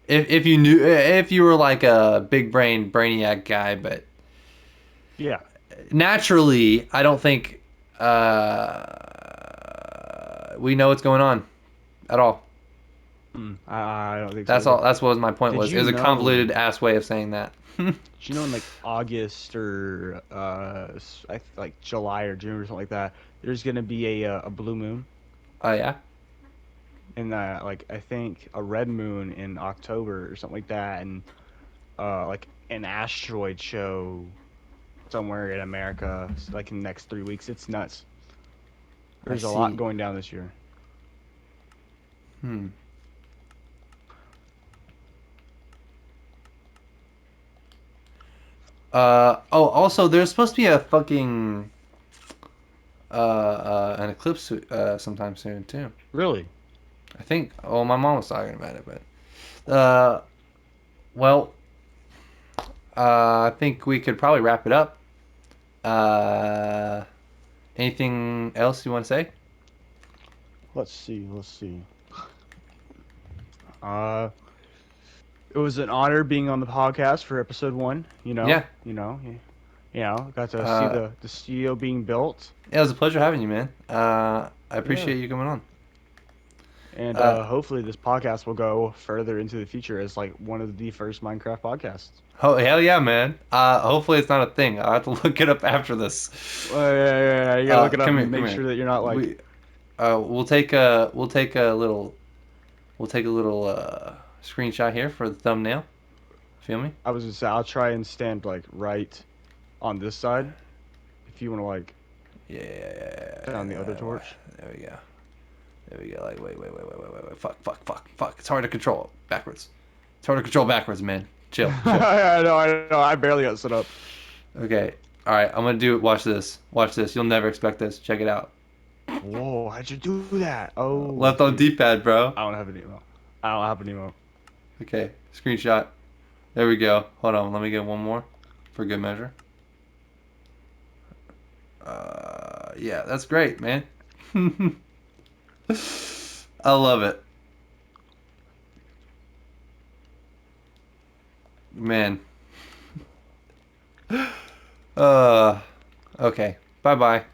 If you knew, if you were like a big brain brainiac guy, but yeah. naturally, I don't think we know what's going on at all. I don't think so That's either. all. That's what was my point Did was. It you was a know? convoluted ass way of saying that. Did you know in like August or like July or June or something like that, there's gonna be a blue moon Oh yeah. and like I think a red moon in October or something like that, and like an asteroid show somewhere in America like in the next 3 weeks. It's nuts. I There's a lot see. going down this year. Hmm. Oh, also, there's supposed to be a fucking an eclipse sometime soon too. Really? I think. Oh, my mom was talking about it, but well, I think we could probably wrap it up. Uh, anything else you want to say? Let's see. Let's see. Uh, it was an honor being on the podcast for episode one. Yeah. Got to see Uh, the studio being built. yeah, it was a pleasure having you, man. I Yeah. appreciate you coming on. And Uh, hopefully this podcast will go further into the future as like one of the first Minecraft podcasts. oh hell yeah, man. Hopefully it's not a thing. I will have to look it up after this. Yeah, you gotta look it up Come here, and come make here. sure that you're not like. We we'll take a little screenshot here for the thumbnail. Feel me? I was gonna say I'll try and stand like right on this side if you want to like Yeah. turn on the other torch. There we go. There we go. Like wait. Fuck. It's hard to control backwards. It's hard to control backwards, man. Chill. I know. I barely got set up. Okay. All right. I'm gonna do it. Watch this. Watch this. You'll never expect this. Check it out. Whoa, how'd you do that? Oh, Left on dude. D-pad, bro. I don't have an email. I don't have an email. Okay. Screenshot. There we go. Hold on. Let me get one more for good measure. Yeah, that's great, man. I love it, man. Okay. Bye bye.